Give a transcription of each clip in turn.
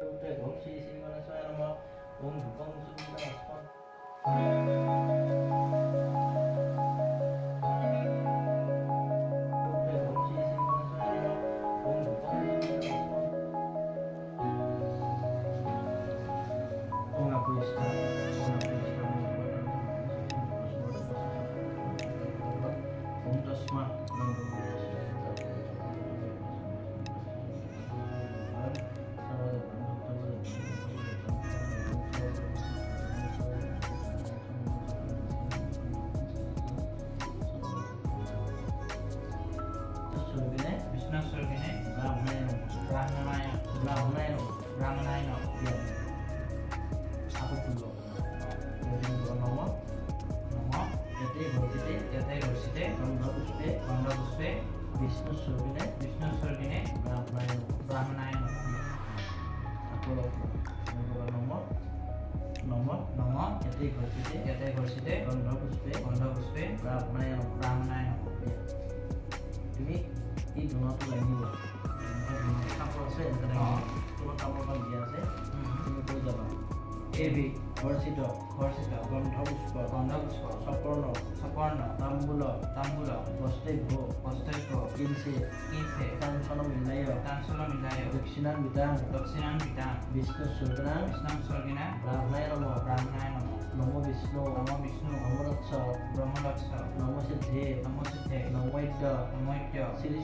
오시 시간에서 뭐 온 국방 수준이나 스폰 Vishnu Surgine Brahmanayana Aku dulu jadi nama yate gorsite Gandha Puspe Vishnu Surgine Brahmanayana Aku nama yate gorsite Gandha Puspe Brahmanayana Ini donatur লাগিব কাপড় আছে এখানে তোমার কাপড় দিয়া আছে তুমি কই যাবা এবি বর্ষিত গন্ধপুষ্প সপর্ণ তাম্বুল বস্তেভ্য কিনছে কাঞ্চন মিলায় দক্ষিণান বিতাং বিষ্ণু সর্গিনা ব্রাহ্মণায় নমো বিষ্ণু ব্রহ্মদক্ষ নমো সিদ্ধে নমৈদ্য শ্রী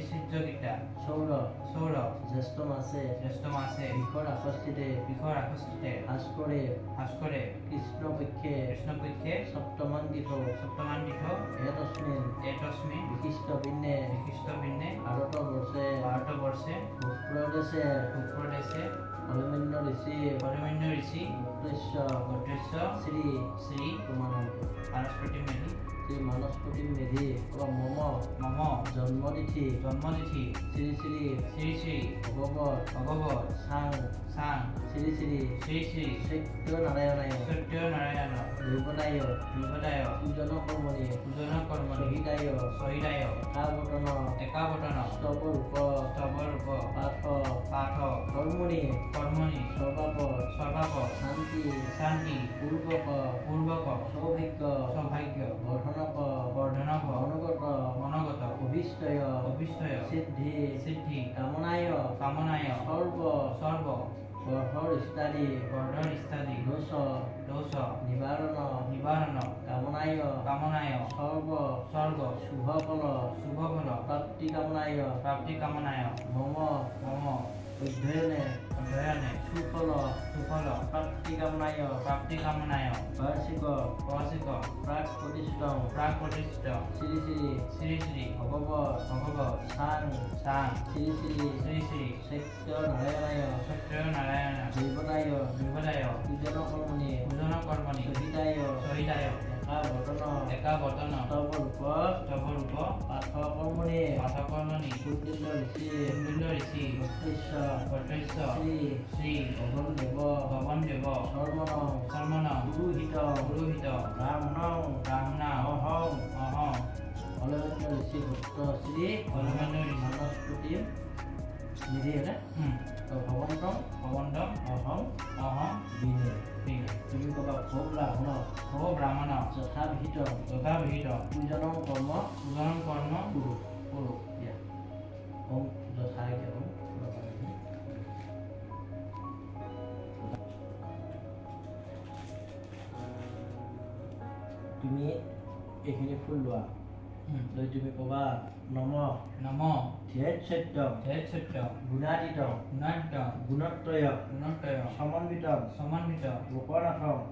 সূর্য গীতা সৌর জ্যেষ্ঠ মাসে বিষর আখষ্ঠিতে ভাস্করে কৃষ্ণ পক্ষে সপ্তমান তীর্থ এতস্মিন বিশিষ্ট ভিন্নে ভারতবর্ষে ভূপ্রদেশে অভিমন্যু ঋষি গোত্রেশ্য শ্রী মানস্পতি মেধি মম জন্মতিথি শ্রী ভগবত সাং শ্রী সত্য নারায়ণ দেবতায় পূজন কর্মণি সহিতায় একাবটন স্তবরূপ পাঠ কর্মণি সর্বাপ শান্তি পূর্বক সৌভাগ্য বর্ধনক মনগত অভীষ্টয় সিদ্ধি কামনায় সর্ব গর্ভর ইত্যাদি দোষ নিবারণ কামনায় সর্ব শুভফল প্রাপ্তি কামনায় মম অধ্যয়নে সুফল প্রাপ্তি কামনায় বার্ষিক প্রাক প্রতিষ্ঠিত শ্রী ভগবত সাং শ্রী সত্য নারায়ণ দেবতায় পূজন কর্মণি সহিতায় একাবটন স্তবরূপ পাঠ কর্মণি কুণ্ডিল্য ঋষি গোত্রেশ্য শ্রী ভগবানদেব শর্মণ পুরোহিত ব্রাহ্মণ অহং অলবেন্দ্র ঋষি গোত্র শ্রী মানস্পতি নিধি এটা ভগবন্তম অহং বিনে তুমি কবা ভো ব্রাহ্মণ যথাভিহিত পূজন কৰ্ম কুৰু ওম যথায় তুমি এইখিনি ফুল লোৱা লৈ তুমি ক'বা নম ধ্যাত সত্য গুণাতীত গুণত্ৰয় সমন্বিত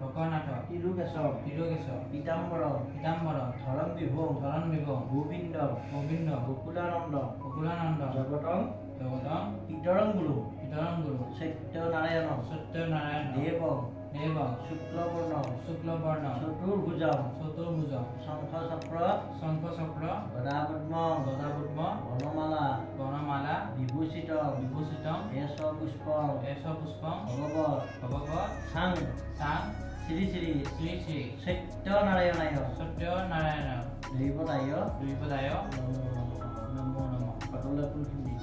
লোকনাথ তিৰুকেশ পীতাম্বৰ ধৰণ বিভূম গোবিন্দ গোকুলানন্দ জগতং পিতৰং গুৰু সত্যনাৰায়ণ দেব শুক্লবর্ণ চতুর্ভুজ শঙ্খচক্র গদাপদ্ম বনমালা বিভূষিত এশ পুষ্প ভগবত সাং শ্রী সত্যনারায়ণায় দেবতায় নমো নমঃ পাতলে কোনখিনি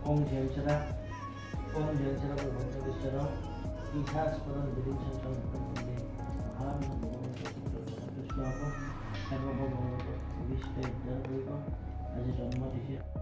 옹 제일체라고 원적이처럼 이사스포는 느림천처럼 건데 마음은 먹는 것도 조심하고 해먹어 먹는 거 우리 시대에 있다는 거 아주 정말이지.